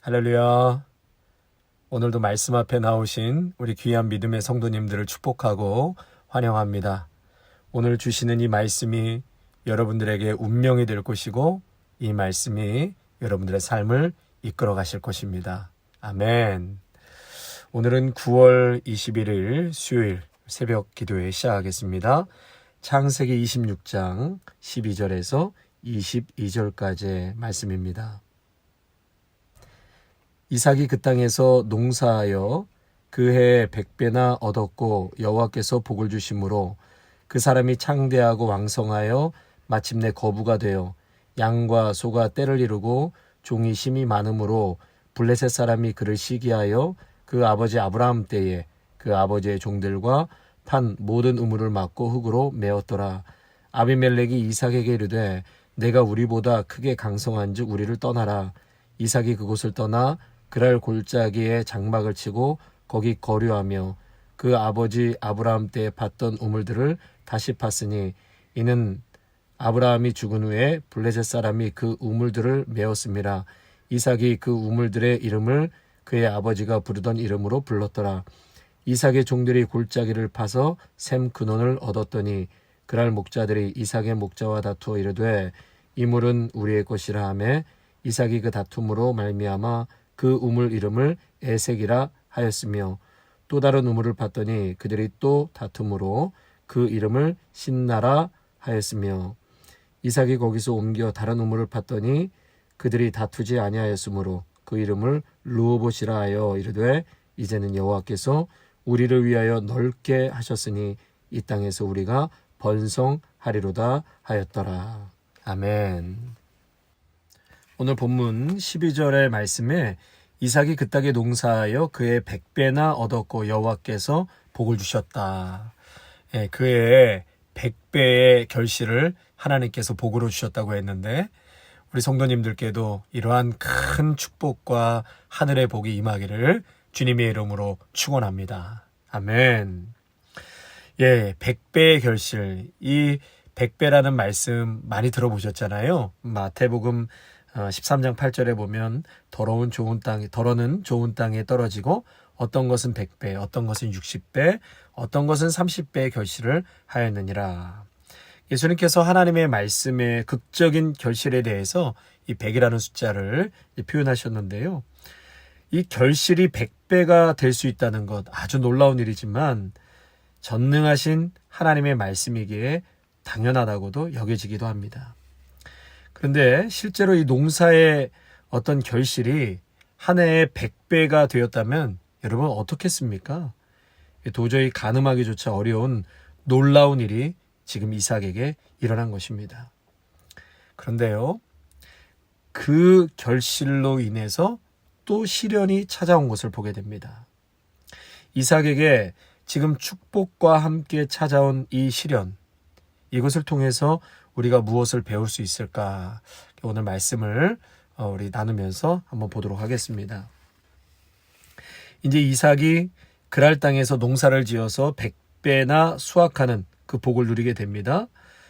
할렐루야. 오늘도 말씀 앞에 나오신 우리 귀한 믿음의 성도님들을 축복하고 환영합니다. 오늘 주시는 이 말씀이 여러분들에게 운명이 될 것이고 이 말씀이 여러분들의 삶을 이끌어 가실 것입니다. 아멘. 오늘은 9월 21일 수요일 새벽 기도회 시작하겠습니다. 창세기 26장 12절에서 22절까지의 말씀입니다. 이삭이 그 땅에서 농사하여 그 해에 100배나 얻었고 여호와께서 복을 주심으로 그 사람이 창대하고 왕성하여 마침내 거부가 되어 양과 소가 떼를 이루고 종이 심이 많으므로 블레셋 사람이 그를 시기하여 그 아버지 아브라함 때에 그 아버지의 종들과 판 모든 우물을 막고 흙으로 메었더라. 아비멜렉이 이삭에게 이르되 내가 우리보다 크게 강성한즉 우리를 떠나라. 이삭이 그곳을 떠나 그랄 골짜기에 장막을 치고 거기 거류하며 그 아버지 아브라함 때에 팠던 우물들을 다시 팠으니 이는 아브라함이 죽은 후에 블레셋 사람이 그 우물들을 메었음이라. 이삭이 그 우물들의 이름을 그의 아버지가 부르던 이름으로 불렀더라. 이삭의 종들이 골짜기를 파서 샘 근원을 얻었더니 그랄 목자들이 이삭의 목자와 다투어 이르되 이 물은 우리의 것이라 하매 이삭이 그 다툼으로 말미암아 그 우물 이름을 에색이라 하였으며 또 다른 우물을 봤더니 그들이 또 다툼으로 그 이름을 신나라 하였으며 이삭이 거기서 옮겨 다른 우물을 봤더니 그들이 다투지 아니하였으므로 그 이름을 르호봇이라 하여 이르되 이제는 여호와께서 우리를 위하여 넓게 하셨으니 이 땅에서 우리가 번성하리로다 하였더라. 아멘. 오늘 본문 12절의 말씀에 이삭이 그 땅에 농사하여 그의 100배나 얻었고 여호와께서 복을 주셨다. 그의 100배의 결실을 하나님께서 복으로 주셨다고 했는데 우리 성도님들께도 이러한 큰 축복과 하늘의 복이 임하기를 주님의 이름으로 축원합니다. 아멘. 100배의 결실. 이 100배라는 말씀 많이 들어보셨잖아요. 마태복음 13장 8절에 보면 더러는 좋은 땅에 떨어지고 어떤 것은 100배, 어떤 것은 60배, 어떤 것은 30배의 결실을 하였느니라. 예수님께서 하나님의 말씀의 극적인 결실에 대해서 이 100이라는 숫자를 표현하셨는데요. 이 결실이 100배가 될 수 있다는 것 아주 놀라운 일이지만 전능하신 하나님의 말씀이기에 당연하다고도 여겨지기도 합니다. 그런데 실제로 이 농사의 어떤 결실이 한 해에 100배가 되었다면 여러분 어떻겠습니까? 도저히 가늠하기조차 어려운 놀라운 일이 지금 이삭에게 일어난 것입니다. 그런데요, 그 결실로 인해서 또 시련이 찾아온 것을 보게 됩니다. 이삭에게 지금 축복과 함께 찾아온 이 시련, 이것을 통해서 우리가 무엇을 배울 수 있을까? 오늘 말씀을 우리 나누면서 한번 보도록 하겠습니다. 이제 이삭이 그랄 땅에서 농사를 지어서 100배나 수확하는 그 복을 누리게 됩니다.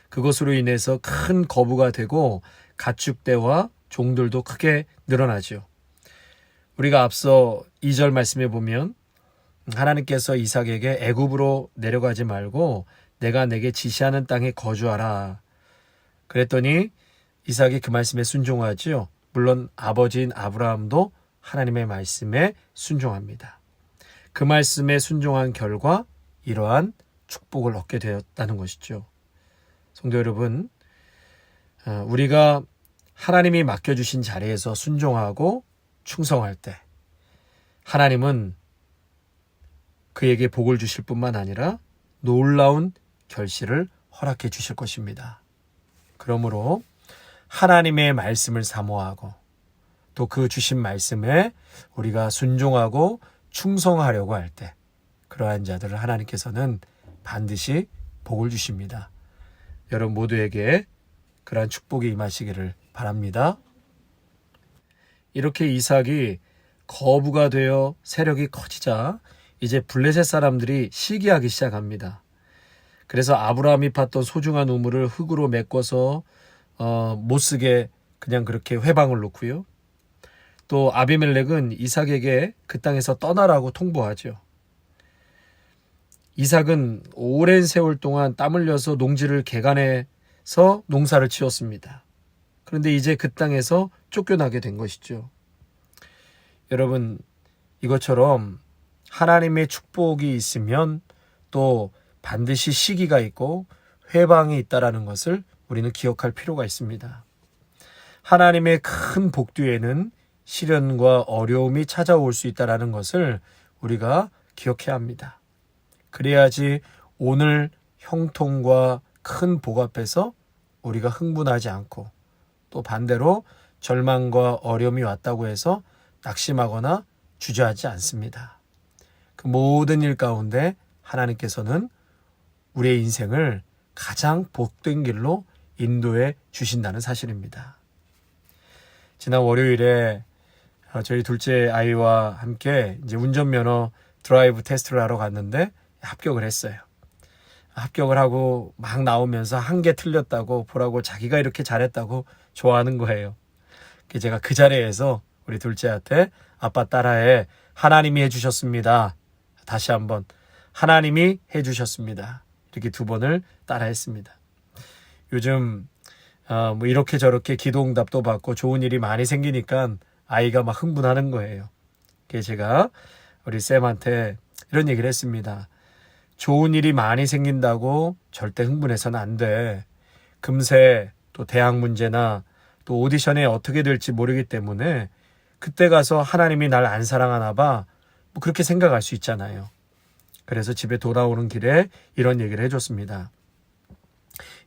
그것으로 인해서 큰 거부가 되고 가축대와 종들도 크게 늘어나죠. 우리가 앞서 2절 말씀에 보면 하나님께서 이삭에게 애굽으로 내려가지 말고 내가 내게 지시하는 땅에 거주하라. 그랬더니 이삭이 그 말씀에 순종하지요. 물론 아버지인 아브라함도 하나님의 말씀에 순종합니다. 그 말씀에 순종한 결과 이러한 축복을 얻게 되었다는 것이죠. 성도 여러분, 우리가 하나님이 맡겨주신 자리에서 순종하고 충성할 때 하나님은 그에게 복을 주실 뿐만 아니라 놀라운 결실을 허락해 주실 것입니다. 그러므로 하나님의 말씀을 사모하고 또 그 주신 말씀에 우리가 순종하고 충성하려고 할 때 그러한 자들을 하나님께서는 반드시 복을 주십니다. 여러분 모두에게 그러한 축복이 임하시기를 바랍니다. 이렇게 이삭이 거부가 되어 세력이 커지자 이제 블레셋 사람들이 시기하기 시작합니다. 그래서 아브라함이 팠던 소중한 우물을 흙으로 메꿔서 못 쓰게 그냥 그렇게 회방을 놓고요. 또 아비멜렉은 이삭에게 그 땅에서 떠나라고 통보하죠. 이삭은 오랜 세월 동안 땀 흘려서 농지를 개간해서 농사를 지었습니다. 그런데 이제 그 땅에서 쫓겨나게 된 것이죠. 여러분, 이것처럼 하나님의 축복이 있으면 또 반드시 시기가 있고 회방이 있다라는 것을 우리는 기억할 필요가 있습니다. 하나님의 큰 복 뒤에는 시련과 어려움이 찾아올 수 있다라는 것을 우리가 기억해야 합니다. 그래야지 오늘 형통과 큰 복 앞에서 우리가 흥분하지 않고 또 반대로 절망과 어려움이 왔다고 해서 낙심하거나 주저하지 않습니다. 그 모든 일 가운데 하나님께서는 우리의 인생을 가장 복된 길로 인도해 주신다는 사실입니다. 지난 월요일에 저희 둘째 아이와 함께 이제 운전면허 드라이브 테스트를 하러 갔는데 합격을 했어요. 합격을 하고 막 나오면서 한 개 틀렸다고 보라고 자기가 이렇게 잘했다고 좋아하는 거예요. 제가 그 자리에서 우리 둘째한테 아빠 따라해, 하나님이 해주셨습니다. 다시 한번 하나님이 해주셨습니다. 이렇게 2번을 따라했습니다. 요즘 뭐 이렇게 저렇게 기도응답도 받고 좋은 일이 많이 생기니까 아이가 막 흥분하는 거예요. 그래서 제가 우리 쌤한테 이런 얘기를 했습니다. 좋은 일이 많이 생긴다고 절대 흥분해서는 안 돼. 금세 또 대학 문제나 또 오디션에 어떻게 될지 모르기 때문에 그때 가서 하나님이 날 안 사랑하나 봐, 뭐 그렇게 생각할 수 있잖아요. 그래서 집에 돌아오는 길에 이런 얘기를 해줬습니다.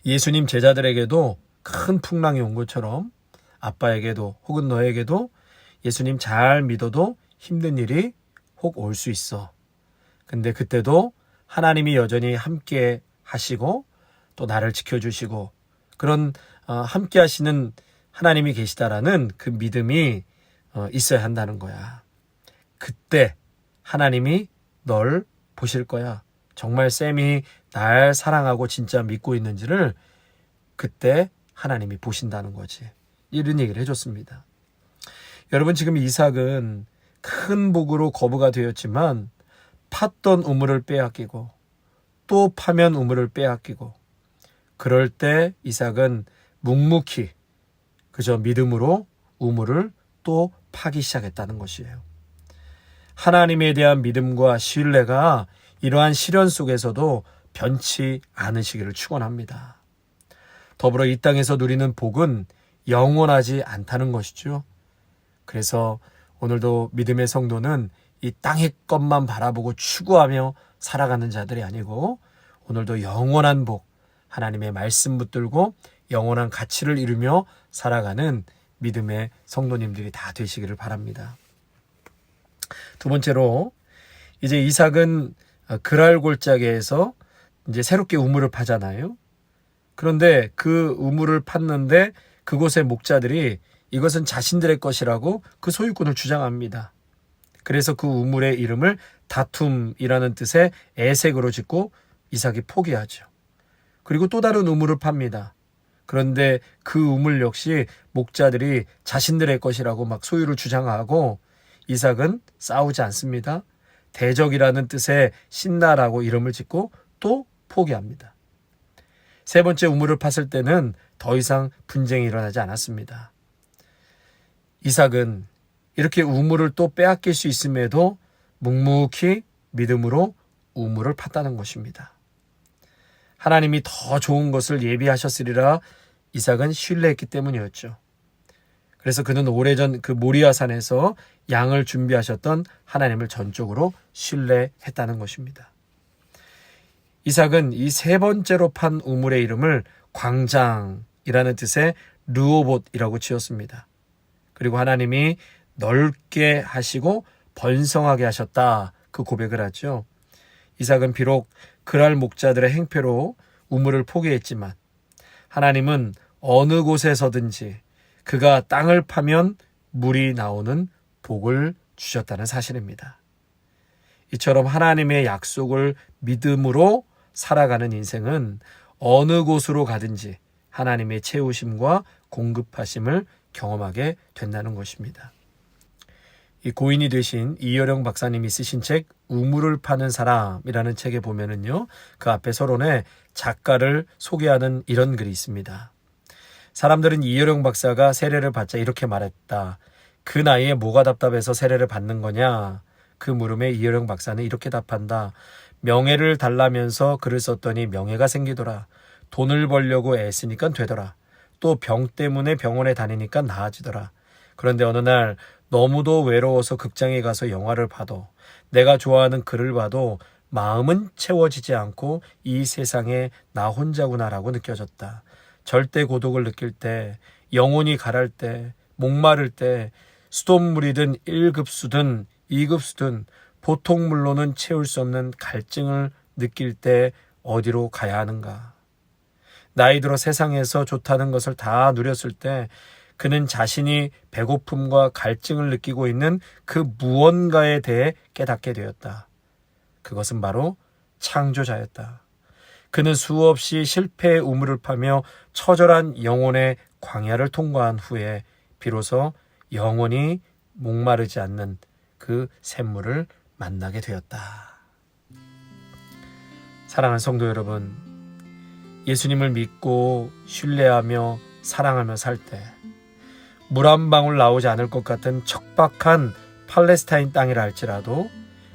예수님 제자들에게도 큰 풍랑이 온 것처럼 아빠에게도 혹은 너에게도 예수님 잘 믿어도 힘든 일이 혹 올 수 있어. 근데 그때도 하나님이 여전히 함께 하시고 또 나를 지켜주시고 그런 함께 하시는 하나님이 계시다라는 그 믿음이 있어야 한다는 거야. 그때 하나님이 널 보실 거야. 정말 쌤이 날 사랑하고 진짜 믿고 있는지를 그때 하나님이 보신다는 거지. 이런 얘기를 해줬습니다. 여러분, 지금 이삭은 큰 복으로 거부가 되었지만 팠던 우물을 빼앗기고 또 파면 우물을 빼앗기고, 그럴 때 이삭은 묵묵히 그저 믿음으로 우물을 또 파기 시작했다는 것이에요. 하나님에 대한 믿음과 신뢰가 이러한 시련 속에서도 변치 않으시기를 축원합니다. 더불어 이 땅에서 누리는 복은 영원하지 않다는 것이죠. 그래서 오늘도 믿음의 성도는 이 땅의 것만 바라보고 추구하며 살아가는 자들이 아니고 오늘도 영원한 복, 하나님의 말씀 붙들고 영원한 가치를 이루며 살아가는 믿음의 성도님들이 다 되시기를 바랍니다. 2번째로, 이제 이삭은 그랄 골짜기에서 이제 새롭게 우물을 파잖아요. 그런데 그 우물을 팠는데 그곳의 목자들이 이것은 자신들의 것이라고 그 소유권을 주장합니다. 그래서 그 우물의 이름을 다툼이라는 뜻의 에색으로 짓고 이삭이 포기하죠. 그리고 또 다른 우물을 팝니다. 그런데 그 우물 역시 목자들이 자신들의 것이라고 막 소유를 주장하고 이삭은 싸우지 않습니다. 대적이라는 뜻의 신나라고 이름을 짓고 또 포기합니다. 3번째 우물을 팠을 때는 더 이상 분쟁이 일어나지 않았습니다. 이삭은 이렇게 우물을 또 빼앗길 수 있음에도 묵묵히 믿음으로 우물을 팠다는 것입니다. 하나님이 더 좋은 것을 예비하셨으리라 이삭은 신뢰했기 때문이었죠. 그래서 그는 오래전 그 모리아산에서 양을 준비하셨던 하나님을 전적으로 신뢰했다는 것입니다. 이삭은 이 3번째로 판 우물의 이름을 광장이라는 뜻의 르호봇이라고 지었습니다. 그리고 하나님이 넓게 하시고 번성하게 하셨다, 그 고백을 하죠. 이삭은 비록 그랄 목자들의 행패로 우물을 포기했지만 하나님은 어느 곳에서든지 그가 땅을 파면 물이 나오는 복을 주셨다는 사실입니다. 이처럼 하나님의 약속을 믿음으로 살아가는 인생은 어느 곳으로 가든지 하나님의 채우심과 공급하심을 경험하게 된다는 것입니다. 이 고인이 되신 이효령 박사님이 쓰신 책 우물을 파는 사람이라는 책에 보면은요, 그 앞에 서론에 작가를 소개하는 이런 글이 있습니다. 사람들은 이효령 박사가 세례를 받자 이렇게 말했다. 그 나이에 뭐가 답답해서 세례를 받는 거냐? 그 물음에 이효령 박사는 이렇게 답한다. 명예를 달라면서 글을 썼더니 명예가 생기더라. 돈을 벌려고 애쓰니까 되더라. 또 병 때문에 병원에 다니니까 나아지더라. 그런데 어느 날 너무도 외로워서 극장에 가서 영화를 봐도 내가 좋아하는 글을 봐도 마음은 채워지지 않고 이 세상에 나 혼자구나라고 느껴졌다. 절대 고독을 느낄 때, 영혼이 가랄 때, 목마를 때, 수돗물이든 1급수든 2급수든 보통 물로는 채울 수 없는 갈증을 느낄 때 어디로 가야 하는가? 나이 들어 세상에서 좋다는 것을 다 누렸을 때 그는 자신이 배고픔과 갈증을 느끼고 있는 그 무언가에 대해 깨닫게 되었다. 그것은 바로 창조자였다. 그는 수없이 실패의 우물을 파며 처절한 영혼의 광야를 통과한 후에 비로소 영원히 목마르지 않는 그 샘물을 만나게 되었다. 사랑하는 성도 여러분, 예수님을 믿고 신뢰하며 사랑하며 살 때 물 한 방울 나오지 않을 것 같은 척박한 팔레스타인 땅이라 할지라도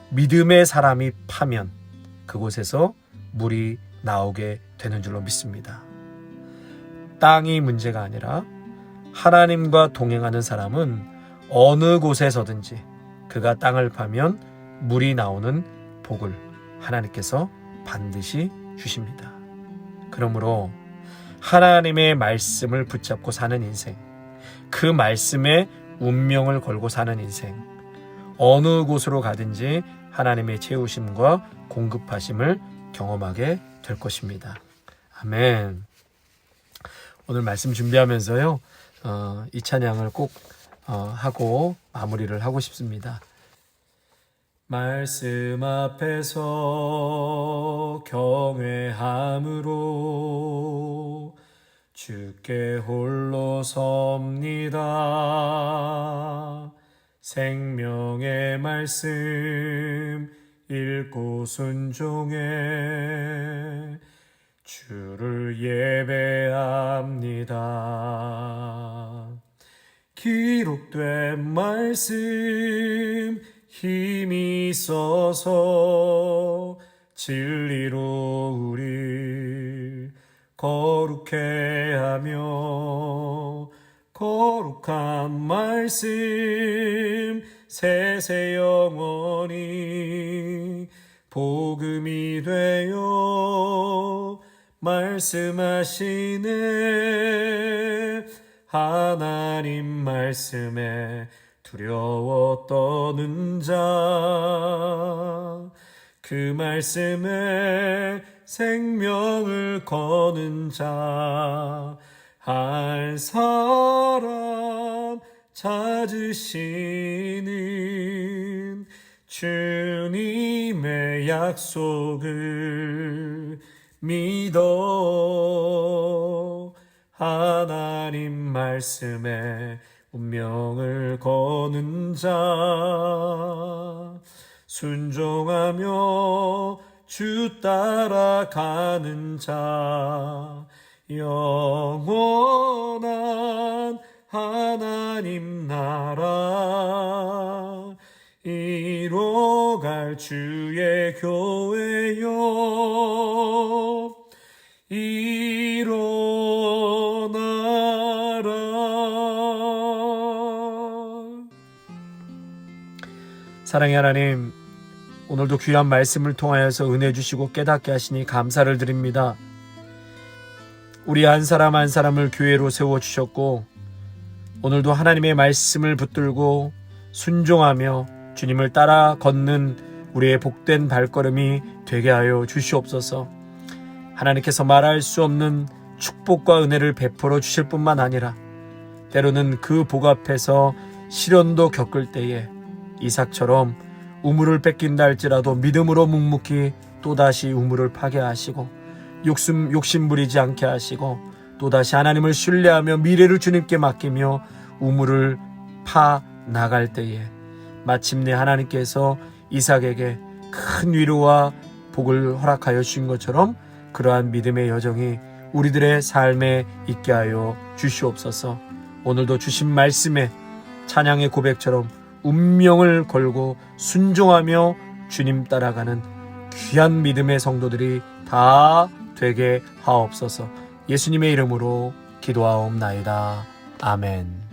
믿음의 사람이 파면 그곳에서 물이 나오게 되는 줄로 믿습니다. 땅이 문제가 아니라 하나님과 동행하는 사람은 어느 곳에서든지 그가 땅을 파면 물이 나오는 복을 하나님께서 반드시 주십니다. 그러므로 하나님의 말씀을 붙잡고 사는 인생, 그 말씀에 운명을 걸고 사는 인생, 어느 곳으로 가든지 하나님의 채우심과 공급하심을 경험하게 될 것입니다. 아멘. 오늘 말씀 준비하면서요, 이 찬양을 꼭 하고 마무리를 하고 싶습니다. 말씀 앞에서 경외함으로 주께 홀로 섭니다. 생명의 말씀 읽고 순종해 주를 예배합니다. 기록된 말씀 힘이 있어서 진리로 우릴 거룩해 하며 거룩한 말씀 세세 영원히 복음이 되어 말씀하시네. 하나님 말씀에 두려워 떠는 자, 그 말씀에 생명을 거는 자, 할 사람 찾으시는 주님의 약속을 믿어 하나님 말씀에 운명을 거는 자, 순종하며 주 따라가는 자, 영원한 하나님 나라 이뤄갈 주의 교회여 일어나라. 사랑의 하나님, 오늘도 귀한 말씀을 통하여서 은혜 주시고 깨닫게 하시니 감사를 드립니다. 우리 한 사람 한 사람을 교회로 세워주셨고 오늘도 하나님의 말씀을 붙들고 순종하며 주님을 따라 걷는 우리의 복된 발걸음이 되게 하여 주시옵소서. 하나님께서 말할 수 없는 축복과 은혜를 베풀어 주실 뿐만 아니라 때로는 그 복 앞에서 시련도 겪을 때에 이삭처럼 우물을 뺏긴다 할지라도 믿음으로 묵묵히 또다시 우물을 파게 하시고 욕심 부리지 않게 하시고 또다시 하나님을 신뢰하며 미래를 주님께 맡기며 우물을 파 나갈 때에 마침내 하나님께서 이삭에게 큰 위로와 복을 허락하여 주신 것처럼 그러한 믿음의 여정이 우리들의 삶에 있게 하여 주시옵소서. 오늘도 주신 말씀에 찬양의 고백처럼 운명을 걸고 순종하며 주님 따라가는 귀한 믿음의 성도들이 다 되게 하옵소서. 예수님의 이름으로 기도하옵나이다. 아멘.